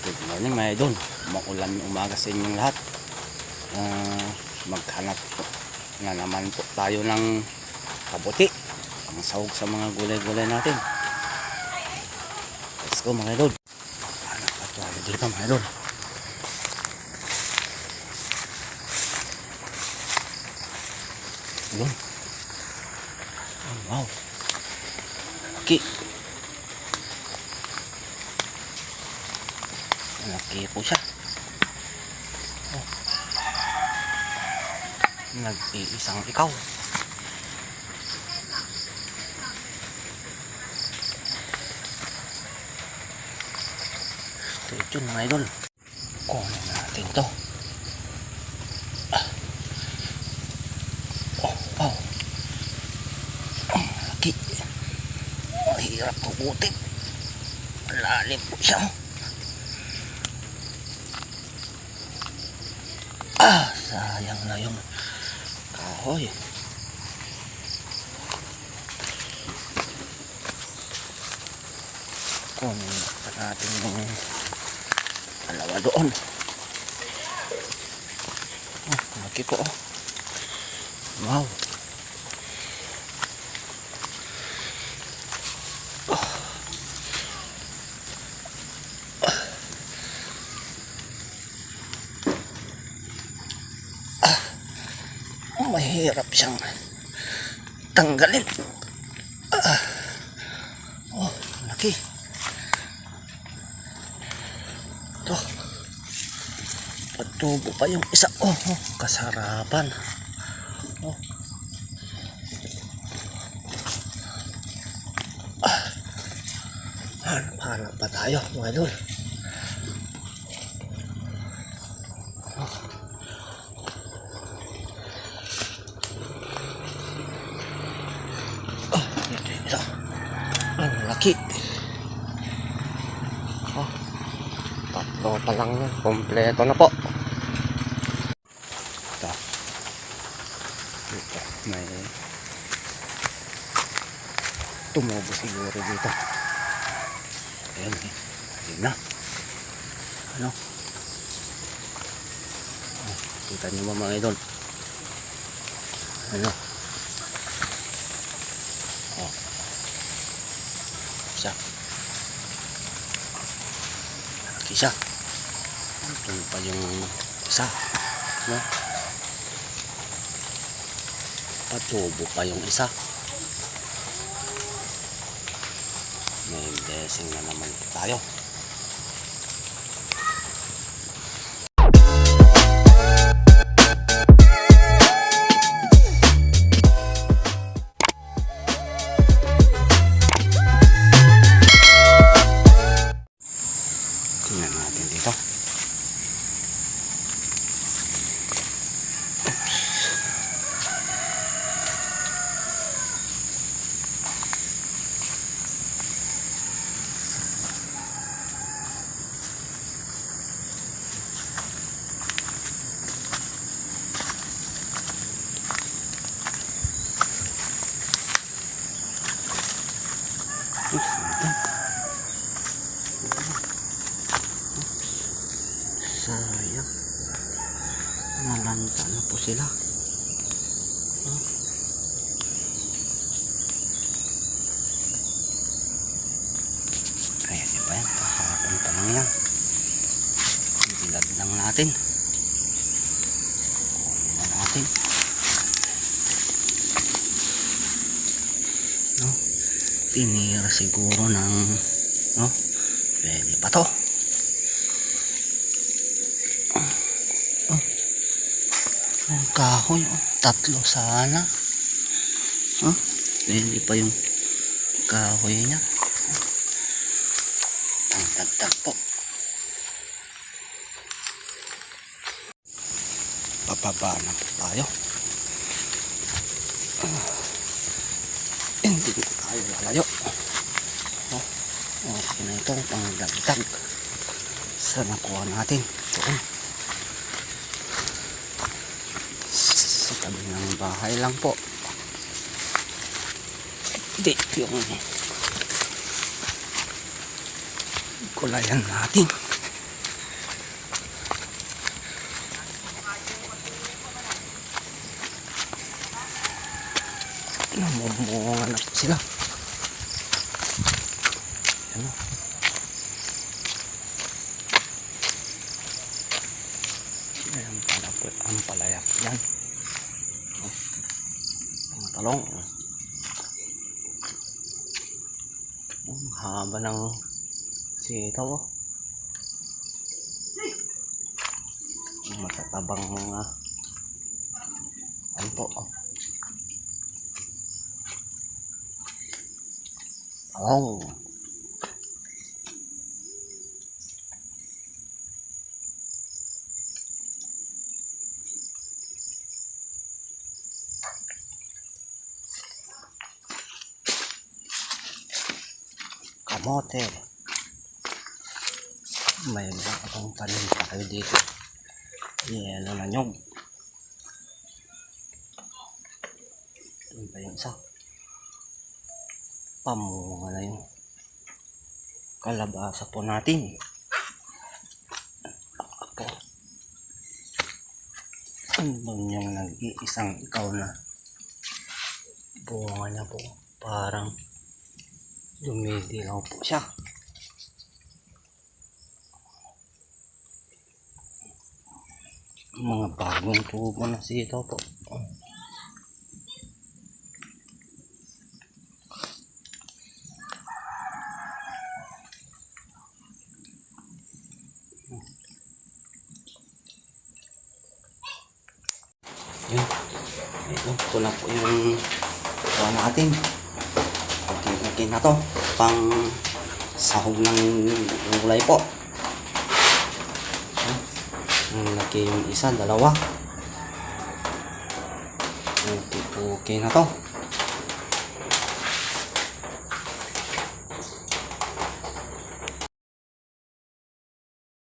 Good morning mga idol. Makulan umaga sa inyong lahat. Maghanap po na naman po tayo ng kabuti ang sahog sa mga gulay-gulay natin. Let's go mga idol. Hanap pa tayo dito mga idol. Ayun. Oh, wow. Okay. Laki po siya. Oh. Nag-iisang ikaw. Stay tuned mga idol. Kunin natin to. Oh, wow. Laki. Mahirap kukutin. Malalim po siya. Sayang na yung kahoy. Kunin pa natin yung dalawa doon. Oh, laki po. Wow. Mahirap siyang tanggalin. Oh, laki. Ito. Patubo pa yung isa. Oh, kasarapan. Oh. Hanap pa tayo mga idol. Ito. Ang laki. Oh, tatlo pa lang yan. Kompleto na po. Ito. Dito. May tumubo siguro dito. Ayan eh. Ayan na. Ano? Oh, kita nyo ba mga idol? Ano? Oh. Siya. Laki siya. Ito pa yung isa. No? Patubo pa yung isa. May blessing na naman tayo. Tingnan natin dito. Sayang. Nalanta na po sila. Oh. Ayan pa yan. Kahapon pa lang yan. Bilad lang natin. Kunin na natin. No? Tinira siguro ng no? Pwede pa to. Ang kahoy, tatlo sana. Pwede pa yung kahoy niya. Tagtag po. Papaba na po tayo. Hindi na tayo lalayo. Okay na ito, pangdagdag sa nakuha natin. Doon. Sa tabi ng bahay lang po. Hindi yung gulayan natin. Namumunga na po sila. Ano? Ayan pala po ang palayak yan. Ang talong. Ang haba ng sitaw. Matatabang mga ano po. Talong. Kamote. May akong panin tayo dito. Yelo na nyog. Ito pa yung isa. Pamunga na yung kalabasa po natin. Ako. Ano yung nag-iisang ikaw na bunga niya po. Parang dumidilaw po siya. Mga bagong tubo na sitaw po. Yun. Ito na po yung gawa natin. Okay na to. Pang sahog ng gulay po. Laki yung isa, dalawa. Okay na to.